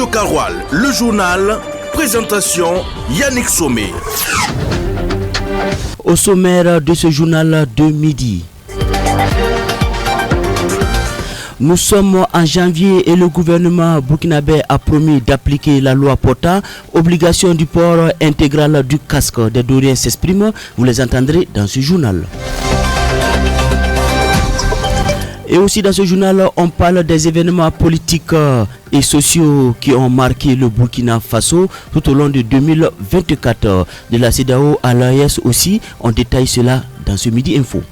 Radio Karoual, le journal, présentation Yannick Sommet. Au sommaire de ce journal de midi. Nous sommes en janvier et le gouvernement burkinabé a promis d'appliquer la loi portant obligation du port intégral du casque. Des Doriens s'expriment, vous les entendrez dans ce journal. Et aussi dans ce journal, on parle des événements politiques et sociaux qui ont marqué le Burkina Faso tout au long de 2024. De la CEDEAO à l'AES aussi, on détaille cela dans ce Midi Info.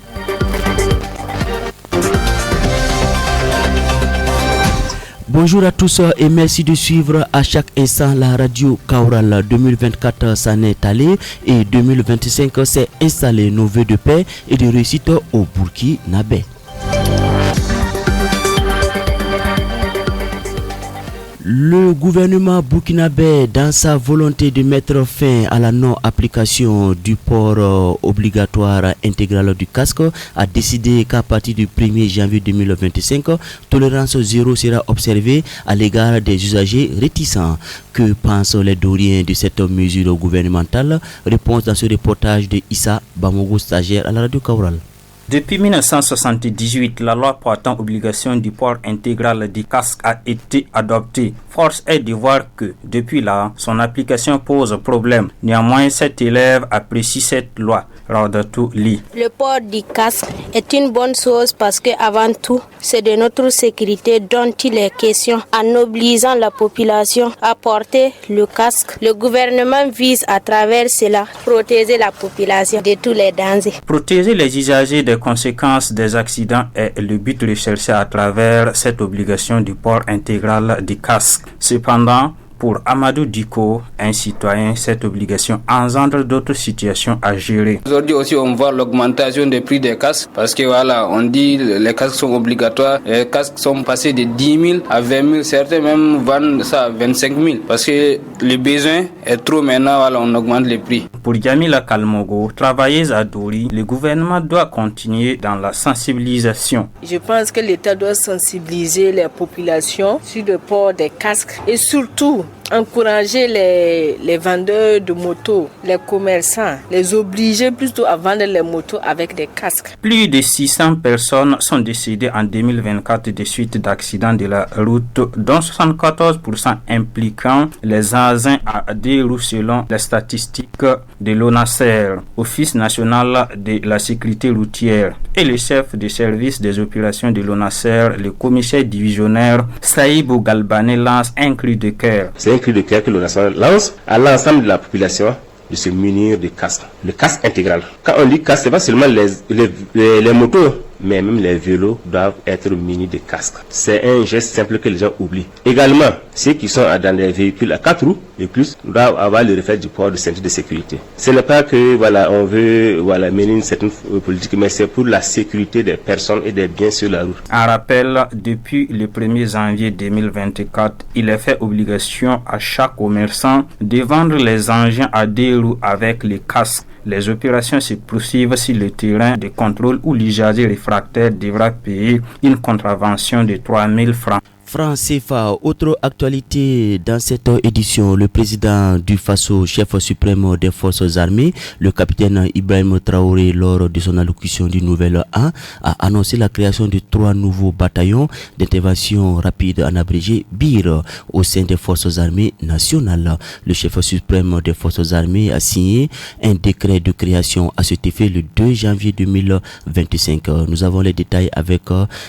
Bonjour à tous et merci de suivre à chaque instant la radio Kaoural. 2024 s'en est allé et 2025 s'est installé. Nos vœux de paix et de réussite au Burkinabé. Le gouvernement burkinabé, dans sa volonté de mettre fin à la non-application du port obligatoire intégral du casque, a décidé qu'à partir du 1er janvier 2025, tolérance zéro sera observée à l'égard des usagers réticents. Que pensent les Doriens de cette mesure gouvernementale? Réponse dans ce reportage de Issa Bamogo, stagiaire à la radio Kaoural. Depuis 1978, la loi portant obligation du port intégral du casque a été adoptée. Force est de voir que, depuis là, son application pose problème. Néanmoins, cet élève apprécie cette loi. Raudatou Li. Le port du casque est une bonne chose parce que, avant tout, c'est de notre sécurité dont il est question. En obligeant la population à porter le casque, le gouvernement vise à travers cela protéger la population de tous les dangers. Protéger les usagers des conséquences des accidents est le but recherché à travers cette obligation du port intégral du casque. Cependant, pour Amadou Diko, un citoyen, cette obligation engendre d'autres situations à gérer. Aujourd'hui aussi, on voit l'augmentation des prix des casques parce que voilà, on dit les casques sont obligatoires. Les casques sont passés de 10 000 à 20 000. Certains même vendent ça à 25 000 parce que le besoin est trop maintenant. Voilà, on augmente les prix. Pour Yamila Kalmogo, travailleuse à Dori, le gouvernement doit continuer dans la sensibilisation. Je pense que l'État doit sensibiliser les populations sur le port des casques et surtout encourager les vendeurs de motos, les commerçants, les obliger plutôt à vendre les motos avec des casques. Plus de 600 personnes sont décédées en 2024 des suites d'accidents de la route, dont 74% impliquant les engins à deux roues selon les statistiques de l'ONASER, Office national de la sécurité routière, et le chef de service des opérations de l'ONASER, le commissaire divisionnaire Saïbou Galbané, lance un cri de cœur. C'est un cri de cœur que l'ONASER lance à l'ensemble de la population de se munir de casque. Le casque intégral. Quand on dit casque, c'est pas seulement les motos, mais même les vélos doivent être munis de casques. C'est un geste simple que les gens oublient. Également, ceux qui sont dans des véhicules à 4 roues et plus doivent avoir le reflet du port de ceinture de sécurité. Ce n'est pas que on veut mener une certaine politique, mais c'est pour la sécurité des personnes et des biens sur la route. En rappel, depuis le 1er janvier 2024, il est fait obligation à chaque commerçant de vendre les engins à deux roues avec les casques. Les opérations se poursuivent sur le terrain de contrôle où l'usager réfractaire devra payer une contravention de 3 000 francs. Franc CFA, autre actualité dans cette édition, le président du Faso, chef suprême des forces armées, le capitaine Ibrahim Traoré, lors de son allocution du Nouvel An, a annoncé la création de 3 nouveaux bataillons d'intervention rapide en abrégé BIR au sein des forces armées nationales. Le chef suprême des forces armées a signé un décret de création à cet effet le 2 janvier 2025. Nous avons les détails avec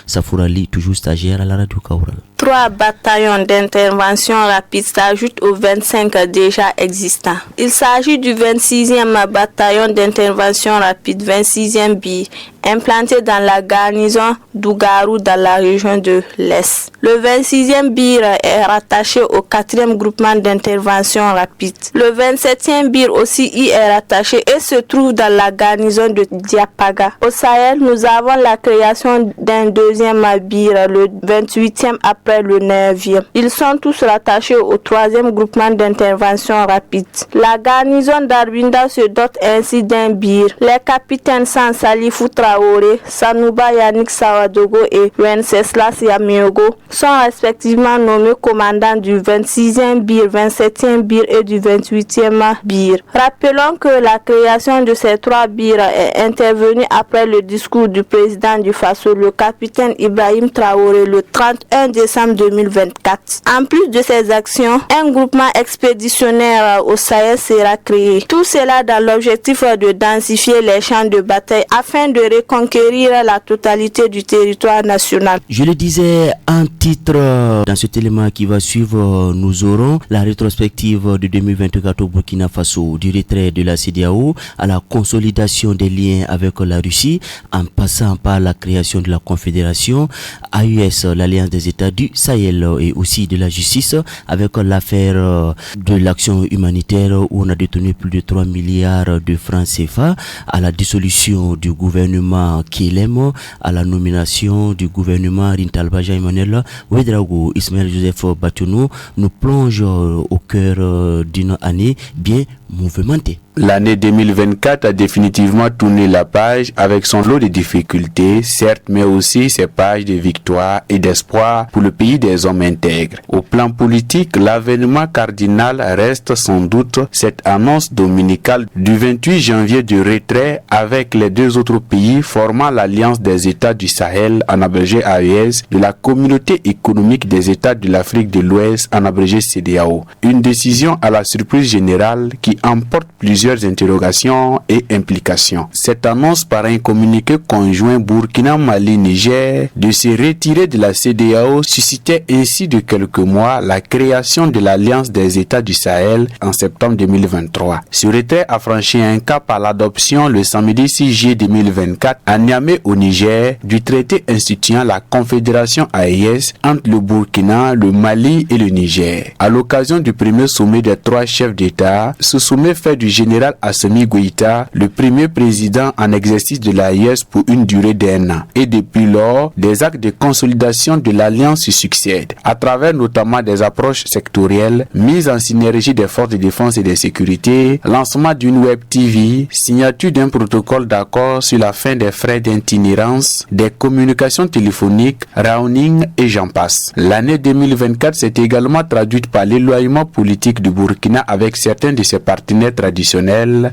Safourali, toujours stagiaire à la radio Kaoural. 3 bataillons d'intervention rapide s'ajoutent aux 25 déjà existants. Il s'agit du 26e bataillon d'intervention rapide 26e BIR, implanté dans la garnison d'Ougarou dans la région de l'Est. Le 26e BIR est rattaché au 4e groupement d'intervention rapide. Le 27e BIR aussi y est rattaché et se trouve dans la garnison de Diapaga. Au Sahel, nous avons la création d'un 2e BIR, le 28e après après le 9e. Ils sont tous rattachés au 3e groupement d'intervention rapide. La garnison d'Arbinda se dote ainsi d'un bir. Les capitaines Sansalifou Traoré, Sanouba Yannick Sawadogo et Wenceslas Yamiogo sont respectivement nommés commandants du 26e bir, 27e bir et du 28e bir. Rappelons que la création de ces 3 birs est intervenue après le discours du président du Faso, le capitaine Ibrahim Traoré, le 31 décembre 2024. En plus de ces actions, un groupement expéditionnaire au Sahel sera créé. Tout cela dans l'objectif de densifier les champs de bataille afin de reconquérir la totalité du territoire national. Je le disais en titre, dans cet élément qui va suivre, nous aurons la rétrospective de 2024 au Burkina Faso, du retrait de la CEDEAO à la consolidation des liens avec la Russie, en passant par la création de la Confédération AES, l'Alliance des États du Sahel, et aussi de la justice avec l'affaire de l'action humanitaire où on a détenu plus de 3 milliards de francs CFA, à la dissolution du gouvernement Kilem, à la nomination du gouvernement Rintalbaja Emmanuel Ouedraogo. Ismaël Joseph Batounou nous plonge au cœur d'une année bien mouvementée. L'année 2024 a définitivement tourné la page avec son lot de difficultés, certes, mais aussi ses pages de victoire et d'espoir pour le pays des hommes intègres. Au plan politique, l'avènement cardinal reste sans doute cette annonce dominicale du 28 janvier du retrait avec les 2 autres pays formant l'Alliance des États du Sahel, en abrégé AES, de la Communauté économique des États de l'Afrique de l'Ouest, en abrégé CEDEAO. Une décision à la surprise générale qui emporte plusieurs interrogations et implications. Cette annonce par un communiqué conjoint Burkina-Mali-Niger de se retirer de la CEDEAO suscitait ainsi de quelques mois la création de l'Alliance des États du Sahel en septembre 2023. Ce retrait a franchi un cap à l'adoption le samedi 6 juillet 2024 à Niamey au Niger du traité instituant la Confédération AES entre le Burkina, le Mali et le Niger. À l'occasion du premier sommet des 3 chefs d'État, ce sommet fait du général Assimi Goïta le premier président en exercice de l'AES pour une durée d'1 an. Et depuis lors, des actes de consolidation de l'Alliance se succèdent, à travers notamment des approches sectorielles, mise en synergie des forces de défense et de sécurité, lancement d'une web TV, signature d'un protocole d'accord sur la fin des frais d'itinérance, des communications téléphoniques, roaming et j'en passe. L'année 2024 s'est également traduite par l'éloignement politique du Burkina avec certains de ses partenaires traditionnels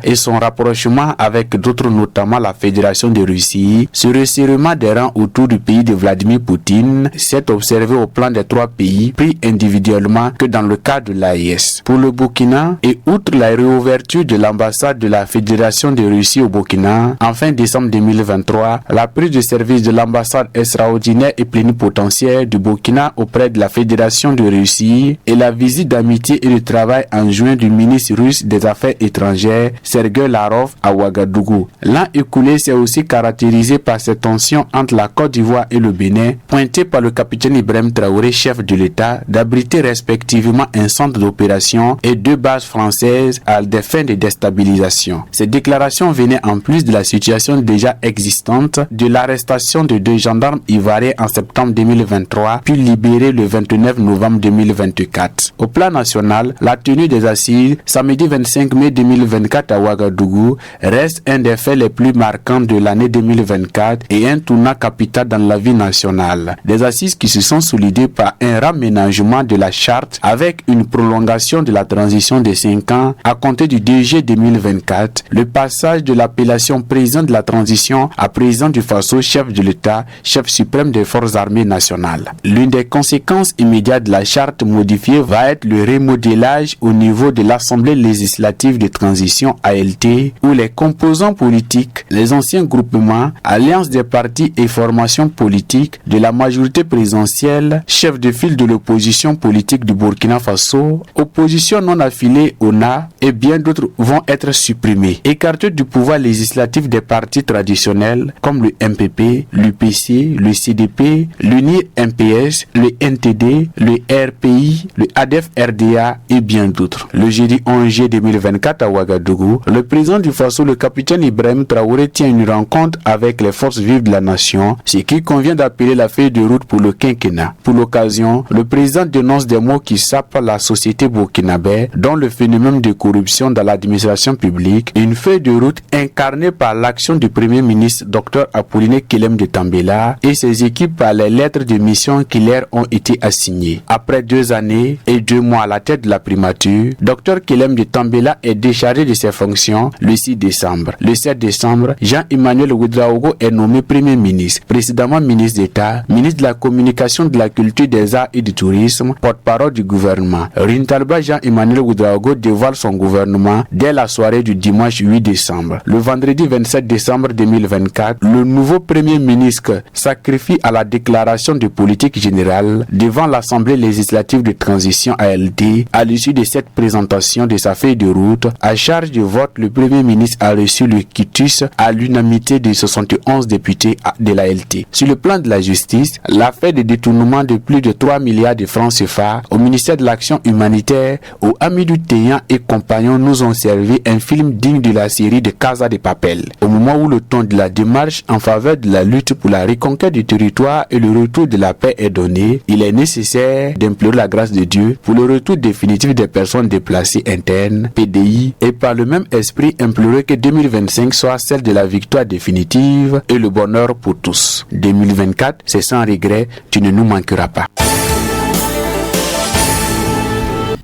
et son rapprochement avec d'autres, notamment la Fédération de Russie. Ce resserrement des rangs autour du pays de Vladimir Poutine s'est observé au plan des 3 pays, pris individuellement que dans le cadre de l'AES. Pour le Burkina, et outre la réouverture de l'ambassade de la Fédération de Russie au Burkina, en fin décembre 2023, la prise de service de l'ambassade extraordinaire et plénipotentiaire du Burkina auprès de la Fédération de Russie et la visite d'amitié et de travail en juin du ministre russe des Affaires étrangères Sergei Lavrov à Ouagadougou. L'an écoulé s'est aussi caractérisé par ces tensions entre la Côte d'Ivoire et le Bénin, pointées par le capitaine Ibrahim Traoré, chef de l'État, d'abriter respectivement un centre d'opération et 2 bases françaises à des fins de déstabilisation. Ces déclarations venaient en plus de la situation déjà existante de l'arrestation de 2 gendarmes ivoiriens en septembre 2023, puis libérés le 29 novembre 2024. Au plan national, la tenue des assises samedi 25 mai 2024 à Ouagadougou reste un des faits les plus marquants de l'année 2024 et un tournant capital dans la vie nationale. Des assises qui se sont solidées par un raménagement de la charte avec une prolongation de la transition de 5 ans à compter du 2 juillet 2024, le passage de l'appellation président de la transition à président du Faso, chef de l'État, chef suprême des forces armées nationales. L'une des conséquences immédiates de la charte modifiée va être le remodélage au niveau de l'Assemblée législative de transition ALT, où les composants politiques, les anciens groupements, alliances des partis et formations politiques de la majorité présidentielle, chefs de file de l'opposition politique du Burkina Faso, opposition non affiliée ONA et bien d'autres vont être supprimés. Écartés du pouvoir législatif des partis traditionnels comme le MPP, l'UPC, le CDP, l'UNIR MPS, le NTD, le RPI, le ADF RDA et bien d'autres. Le jeudi 11 juillet 2024 à Ouagadougou, le président du Faso, le capitaine Ibrahim Traoré, tient une rencontre avec les forces vives de la nation, ce qui convient d'appeler la feuille de route pour le quinquennat. Pour l'occasion, le président dénonce des mots qui sapent la société burkinabé, dont le phénomène de corruption dans l'administration publique, une feuille de route incarnée par l'action du premier ministre Dr Apollinaire Kelem de Tambela et ses équipes par les lettres de mission qui leur ont été assignées. Après 2 années et 2 mois à la tête de la primature, Dr Kelem de Tambela est déchargé de ses fonctions le 6 décembre. Le 7 décembre, Jean-Emmanuel Ouedraogo est nommé premier ministre, précédemment ministre d'État, ministre de la Communication, de la Culture, des Arts et du Tourisme, porte-parole du gouvernement. Rintalba Jean-Emmanuel Ouedraogo dévoile son gouvernement dès la soirée du dimanche 8 décembre. Le vendredi 27 décembre 2024, le nouveau premier ministre sacrifie à la déclaration de politique générale devant l'Assemblée législative de transition ALD. À l'issue de cette présentation de sa feuille de route, à charge de vote, le premier ministre a reçu le quitus à l'unanimité des 71 députés de l'ALT. Sur le plan de la justice, l'affaire de détournement de plus de 3 milliards de francs CFA au ministère de l'Action humanitaire, où Amidou Teyan et compagnons nous ont servi un film digne de la série de Casa de Papel. Au moment où le ton de la démarche en faveur de la lutte pour la reconquête du territoire et le retour de la paix est donné, il est nécessaire d'implorer la grâce de Dieu pour le retour définitif des personnes déplacées internes, PDI, et par le même esprit implorer que 2025 soit celle de la victoire définitive et le bonheur pour tous. 2024, c'est sans regret, tu ne nous manqueras pas.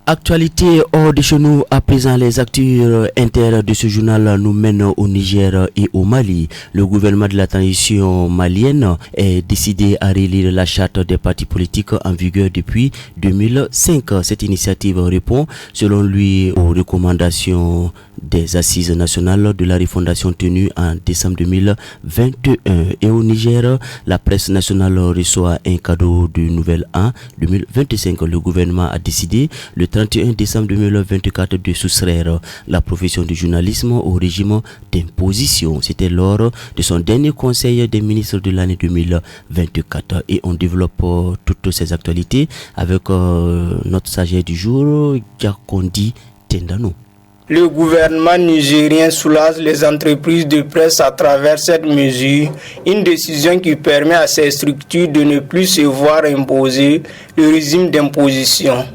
Actualité hors de chez nous, à présent les acteurs inter de ce journal nous mènent au Niger et au Mali. Le gouvernement de la transition malienne est décidé à relire la charte des partis politiques en vigueur depuis 2005. Cette initiative répond selon lui aux recommandations des assises nationales de la refondation tenue en décembre 2021. Et au Niger, la presse nationale reçoit un cadeau du nouvel an 2025. Le gouvernement a décidé le 31 décembre 2024 de soustraire la profession du journalisme au régime d'imposition. C'était lors de son dernier conseil des ministres de l'année 2024. Et on développe toutes ces actualités avec notre sagesse du jour, Yakondi Tendano. Le gouvernement nigérien soulage les entreprises de presse à travers cette mesure, une décision qui permet à ces structures de ne plus se voir imposer le régime d'imposition.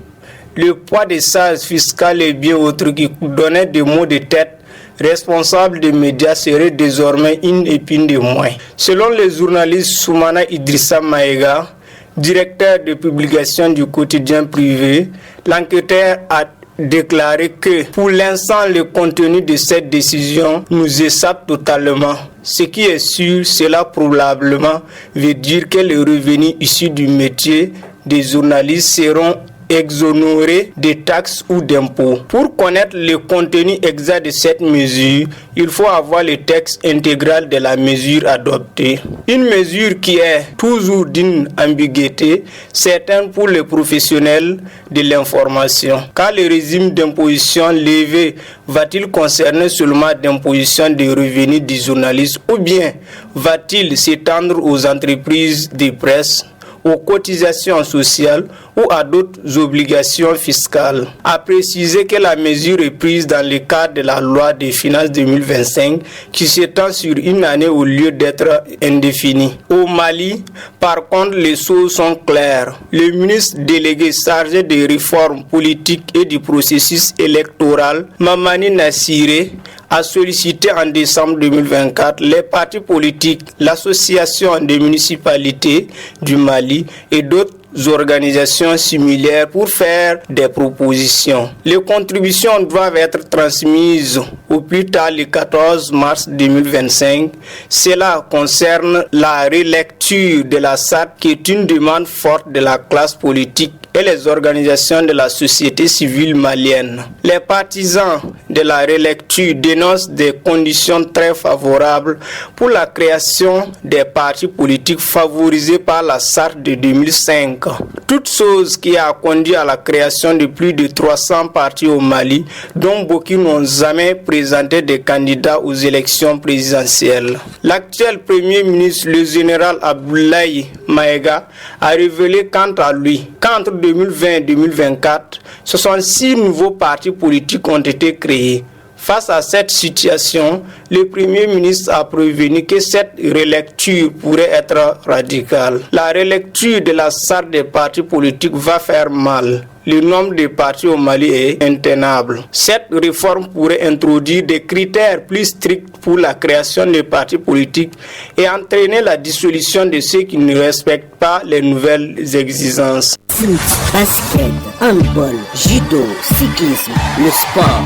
Le poids des charges fiscales et bien autres qui donnaient des maux de tête responsables des médias serait désormais une épine de moins. Selon le journaliste Soumana Idrissa Maïga, directeur de publication du quotidien privé, l'enquêteur a déclaré que pour l'instant le contenu de cette décision nous échappe totalement. Ce qui est sûr, cela probablement veut dire que les revenus issus du métier des journalistes seront exonérés de taxes ou d'impôts. Pour connaître le contenu exact de cette mesure, il faut avoir le texte intégral de la mesure adoptée. Une mesure qui est toujours d'une ambiguïté certaine pour les professionnels de l'information. Car le régime d'imposition levé va-t-il concerner seulement d'imposition des revenus des journalistes ou bien va-t-il s'étendre aux entreprises de presse, aux cotisations sociales ou à d'autres obligations fiscales. A préciser que la mesure est prise dans le cadre de la loi des finances 2025 qui s'étend sur une année au lieu d'être indéfinie. Au Mali, par contre, les choses sont claires. Le ministre délégué chargé des réformes politiques et du processus électoral, Mamani Nassiré, a sollicité en décembre 2024 les partis politiques, l'association des municipalités du Mali et d'autres organisations similaires pour faire des propositions. Les contributions doivent être transmises au plus tard le 14 mars 2025. Cela concerne la relecture de la charte qui est une demande forte de la classe politique et les organisations de la société civile malienne. Les partisans de la relecture dénoncent des conditions très favorables pour la création des partis politiques favorisés par la charte de 2005. 2005. Toute chose qui a conduit à la création de plus de 300 partis au Mali, dont beaucoup n'ont jamais présenté des candidats aux élections présidentielles. L'actuel Premier ministre, le général Abdoulaye Maïga, a révélé quant à lui qu'entre 2020 et 2024, 66 nouveaux partis politiques ont été créés. Face à cette situation, le Premier ministre a prévenu que cette relecture pourrait être radicale. La relecture de la charte des partis politiques va faire mal. Le nombre de partis au Mali est intenable. Cette réforme pourrait introduire des critères plus stricts pour la création des partis politiques et entraîner la dissolution de ceux qui ne respectent pas les nouvelles exigences. Foot, basket, handball, judo, cyclisme, le sport.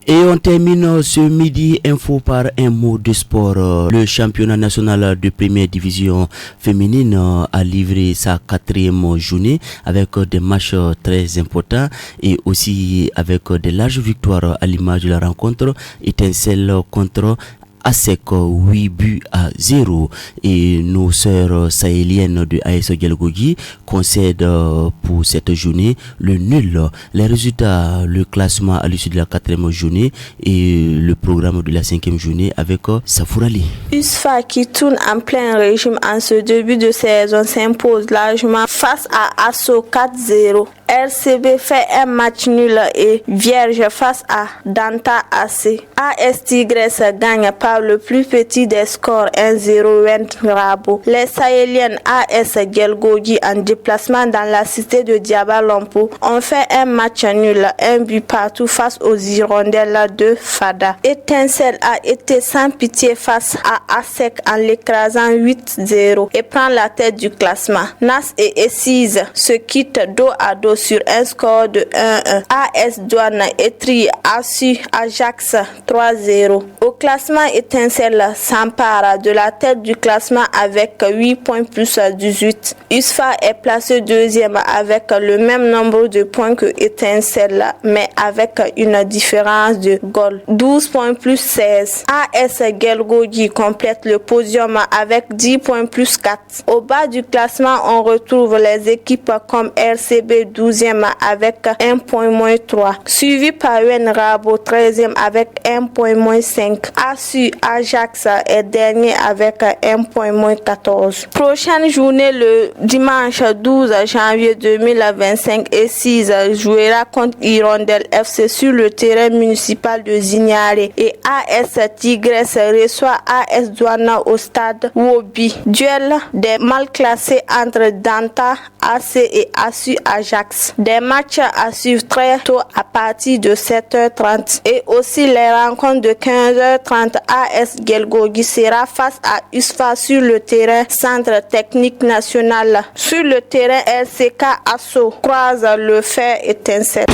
Et on termine ce midi info par un mot de sport. Le championnat national de première division féminine a livré sa 4e journée avec des matchs très importants et aussi avec des larges victoires à l'image de la rencontre Étincelle contre ASEC 8-0 et nos sœurs sahéliennes de AS Gelgogi concèdent pour cette journée le nul. Les résultats, le classement à l'issue de la 4e journée et le programme de la 5e journée avec Safourali. USFA qui tourne en plein régime en ce début de saison s'impose largement face à ASSO 4-0. RCB fait un match nul et vierge face à Danta AC. AS Tigres gagne par le plus petit des scores 1-0 Rabo. Les Sahéliennes AS Gelgogi en déplacement dans la cité de Diabalampo ont fait un match nul, un but partout face aux Hirondelles de Fada. Étincelle a été sans pitié face à ASEC en l'écrasant 8-0 et prend la tête du classement. Nas et Essise se quittent dos à dos sur un score de 1-1. AS Douane étrie Assu Ajax 3-0. Au classement, Étincelle s'empare de la tête du classement avec 8 points plus 18. USFA est placé deuxième avec le même nombre de points que Étincelle, mais avec une différence de goal. 12 points plus 16. AS Gelgogi complète le podium avec 10 points plus 4. Au bas du classement, on retrouve les équipes comme RCB 12e avec 1 point moins 3, suivi par Rabo 13e avec 1 point moins 5. Assu Ajax est dernier avec 1 point moins 14. Prochaine journée le dimanche 12 janvier 2025 et 6 jouera contre Hirondelle FC sur le terrain municipal de Zignaré et AS Tigres reçoit AS Douana au stade Wobi. Duel des mal classés entre Danta AC et Assu Ajax. Des matchs à suivre très tôt à partir de 7h30 et aussi les rencontres de 15h30. AS Gelgogi sera face à USFA sur le terrain Centre Technique National. Sur le terrain LCK Asso croise le fer Étincelle.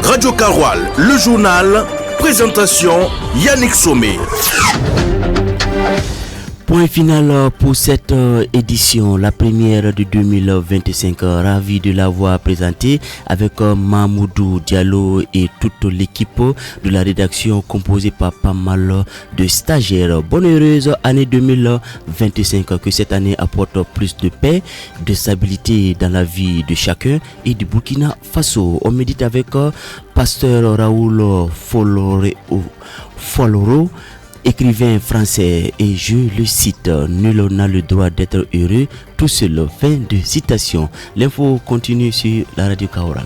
Radio Karoual, le journal, présentation Yannick Sommet. Point final pour cette édition, la première de 2025. Ravi de l'avoir présentée avec Mahmoudou Diallo et toute l'équipe de la rédaction composée par pas mal de stagiaires. Bonne heureuse année 2025. Que cette année apporte plus de paix, de stabilité dans la vie de chacun et du Burkina Faso. On médite avec Pasteur Raoul Foloro, écrivain français, et je le cite: nul n'a le droit d'être heureux tout seul. Fin de citation. L'info continue sur la radio Kaoural.